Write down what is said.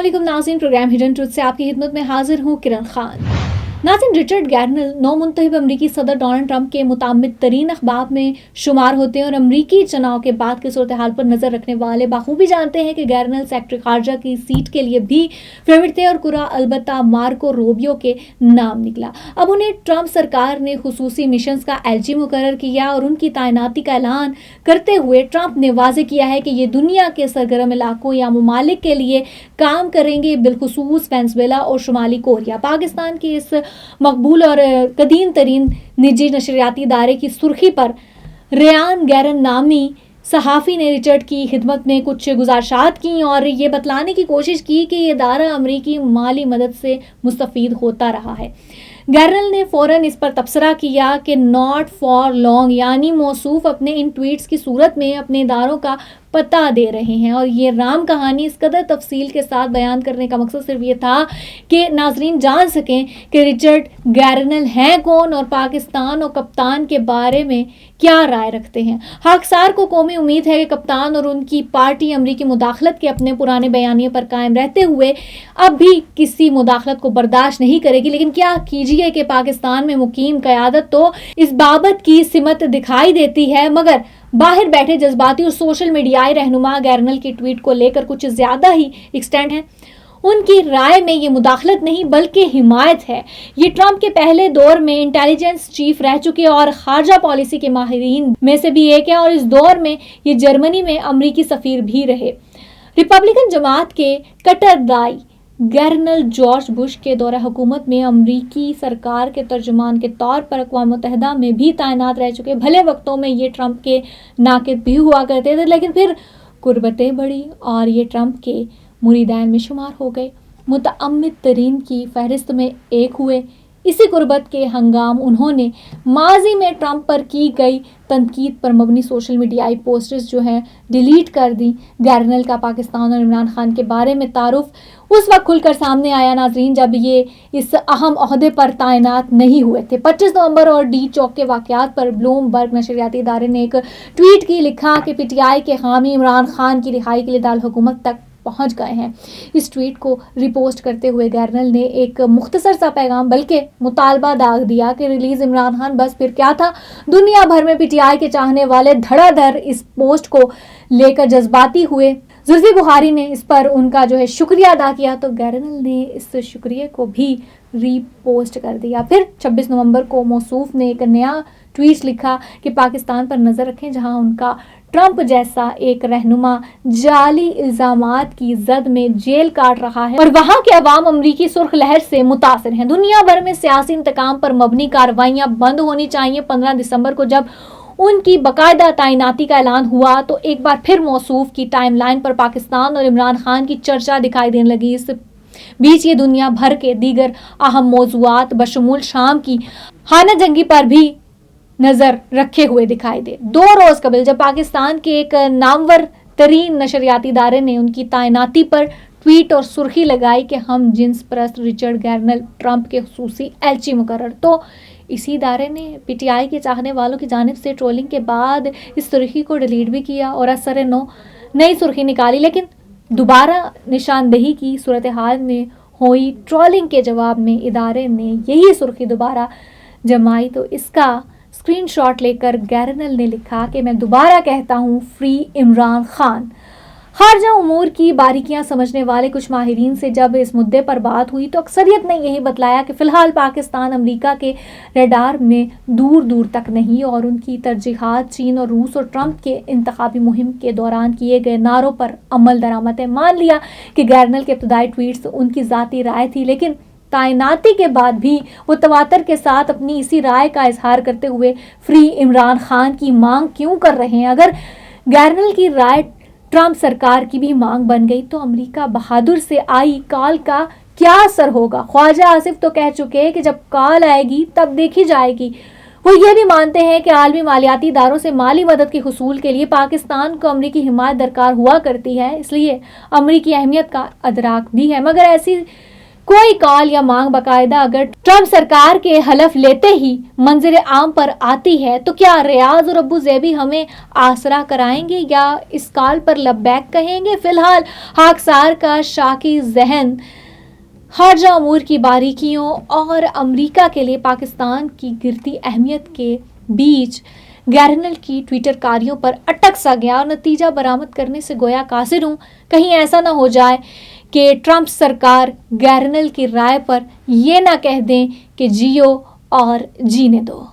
अस्सलामुअलैकुम नाज़रीन, programme hidden truth से आपकी खिदमत में हाजिर हूँ किरण खान। नाज़रीन, रिचर्ड गैरनल नौमुंतखब अमरीकी सदर डोनाल्ड ट्रंप के मुताबिक तरीन अखबार में शुमार होते हैं और अमरीकी चुनाव के बाद की सूरत हाल पर नजर रखने वाले बाखूबी जानते हैं कि गैरनल सेक्रेटरी खारजा की सीट के लिए भी फेवरेट थे और कुरा अलबत्ता मार्को रूबियो के नाम निकला। अब उन्हें ट्रंप सरकार ने खुसूसी मिशंस का एलजी मुकर्रर किया और उनकी तैनाती का ऐलान करते हुए ट्रंप ने वाज़ेह किया है कि ये दुनिया के सरगर्म इलाकों या ममालिक के लिए काम करेंगे, बिलखुसूस वेनेज़ुएला और शुमाली कोरिया। पाकिस्तान की इस मकबूल और कदीम तरीन निजी नशरियाती इदारे की सुर्खी पर रेयान गैरन नामी सहाफ़ी ने रिचर्ड की खिदमत में कुछ गुजारिशात की और ये बतलाने की कोशिश की कि ये इदारा अमरीकी माली मदद से मुस्तफ़ीद होता रहा है। गैरनल ने फ़ौरन इस पर तबसरा किया कि नॉट फॉर लॉन्ग यानी मौसूफ अपने इन ट्वीट्स की सूरत में अपने इदारों का पता दे रहे हैं और ये राम कहानी इस कदर तफसील के साथ बयान करने का मकसद सिर्फ ये था कि नाजरीन जान सकें कि रिचर्ड गैरनल हैं कौन और पाकिस्तान और कप्तान के बारे में क्या राय रखते हैं। खाकसार को कौमी उम्मीद है कि कप्तान और उनकी पार्टी अमरीकी मुदाखलत के अपने पुराने बयानिए पर कायम रहते हुए अब भी किसी मुदाखलत को बर्दाश्त नहीं करेगी, लेकिन क्या कीजिए कि पाकिस्तान में मुकीम क़यादत तो इस बाबत की सिमत दिखाई देती है, मगर बाहर बैठे जज्बाती और सोशल मीडियाई रहनुमा गैरनल की ट्वीट को लेकर कुछ ज़्यादा ही एक्सटेंड हैं। उनकी राय में ये मुदाखलत नहीं बल्कि हिमायत है। ये ट्रंप के पहले दौर में इंटेलिजेंस चीफ रह चुके और खारजा पॉलिसी के माहिरीन में से भी एक है और इस दौर में ये जर्मनी में अमरीकी सफ़ीर भी रहे। रिपब्लिकन जमात के कट्टरदाई गैरनल जॉर्ज बुश के दौरे हुकूमत में अमरीकी सरकार के तर्जुमान के तौर पर अक़वाम मुत्तहिदा में भी तैनात रह चुके। भले वक्तों में ये ट्रंप के नाकिद भी हुआ करते थे, लेकिन फिर कुर्बतें बढ़ी और ये ट्रंप के मुरीदान में शुमार हो गए। मुतअम्मिद तरीन की फहरिस्त में एक हुए। इसी कुर्बत के हंगाम उन्होंने माजी में ट्रंप पर की गई तनकीद पर मबनी सोशल मीडियाई पोस्टर्स जो हैं डिलीट कर दी। गैरनल का पाकिस्तान और इमरान खान के बारे में तारुफ उस वक्त खुलकर सामने आया नाजरीन जब ये इस अहम ओहदे पर तैनात नहीं हुए थे। 25 नवंबर और डी चौक के वाक़यात पर ब्लूमबर्ग नशरियाती इदारे ने एक ट्वीट की लिखा कि पीटीआई के हामी इमरान खान की रिहाई के लिए दारुल हुकूमत तक पहुंच गए हैं। इस ट्वीट को रिपोस्ट करते हुए गैरनल ने एक मुख्तसर सा पैगाम बल्कि मुतालबा दाग दिया कि रिलीज इमरान खान, बस फिर क्या था। दुनिया भर में पीटीआई के चाहने वाले धड़ाधड़ इस पोस्ट को लेकर जज्बाती हुए। जुल्फी बुखारी ने इस पर उनका शुक्रिया अदा किया तो गैरनल ने इस शुक्रिया को भी रीपोस्ट कर दिया। फिर 26 नवंबर को मौसूफ ने एक नया ट्वीट लिखा कि पाकिस्तान पर नज़र रखें जहां उनका ट्रंप जैसा एक रहनुमा जाली इल्जामात की जद में जेल काट रहा है और वहां के अवाम अमरीकी सुर्ख लहर से मुतासिर हैं। दुनिया भर में सियासी इंतकाम पर मबनी कार्रवाइयां बंद होनी चाहिए। 15 दिसंबर को जब उनकी बाकायदा तैनाती का ऐलान हुआ तो एक बार फिर मौसूफ की टाइमलाइन पर पाकिस्तान और इमरान खान की चर्चा दिखाई देने लगी। इस बीच ये दुनिया भर के दीगर अहम मौज़ूआत बशमूल शाम की खाना जंगी पर भी नज़र रखे हुए दिखाई दे। 2 रोज़ कबल जब पाकिस्तान के एक नामवर तरीन नशरियाती इदारे ने उनकी तैनाती पर ट्वीट और सुर्खी लगाई कि हम जिन्स परस्त रिचर्ड गैरनल ट्रंप के खुसूसी एलची मुकर्रर, तो इसी इदारे ने पीटीआई के चाहने वालों की जानिब से ट्रोलिंग के बाद इस सुर्खी को डिलीट भी किया और असर नो नई सुर्खी निकाली। लेकिन दोबारा निशानदेही की सूरत हाल में हुई ट्रोलिंग के जवाब में इदारे ने यही सुर्खी दोबारा जमाई तो इसका स्क्रीनशॉट लेकर गैरनल ने लिखा कि मैं दोबारा कहता हूँ, फ्री इमरान खान। खारजा उमूर की बारीकियां समझने वाले कुछ माहिरीन से जब इस मुद्दे पर बात हुई तो अक्सरियत ने यही बतलाया कि फ़िलहाल पाकिस्तान अमेरिका के रडार में दूर दूर तक नहीं और उनकी तरजीहात चीन और रूस और ट्रंप के इंतखाबी मुहिम के दौरान किए गए नारों पर अमल दरामद है। मान लिया कि गैरनल के इब्तदाई ट्वीट्स उनकी ज़ाती राय थी, लेकिन तैनाती के बाद भी वो तवातर के साथ अपनी इसी राय का इजहार करते हुए फ्री इमरान खान की मांग क्यों कर रहे हैं। अगर गैरनल की राय ट्रंप सरकार की भी मांग बन गई तो अमेरिका बहादुर से आई कॉल का क्या असर होगा। ख्वाजा आसिफ तो कह चुके हैं कि जब कॉल आएगी तब देखी जाएगी। वो ये भी मानते हैं कि आलमी मालियाती इदारों से माली मदद के हुसूल के लिए पाकिस्तान को अमरीकी हिमायत दरकार हुआ करती है, इसलिए अमरीकी अहमियत का अदराक भी है। मगर ऐसी कोई कॉल या मांग बाकायदा अगर ट्रंप सरकार के हलफ लेते ही मंजर आम पर आती है तो क्या रियाज और अबू ज़ैबी हमें आसरा कराएंगे या इस कॉल पर लब्बैक कहेंगे? फिलहाल खाकसार का शाकी जहन खारजा अमूर की बारीकियों और अमेरिका के लिए पाकिस्तान की गिरती अहमियत के बीच गैरनल की ट्विटर कार्यों पर अटक सा गया और नतीजा बरामद करने से गोया कासिर हूँ। कहीं ऐसा ना हो जाए कि ट्रंप सरकार गैरनल की राय पर ये ना कह दें कि जियो और जीने दो।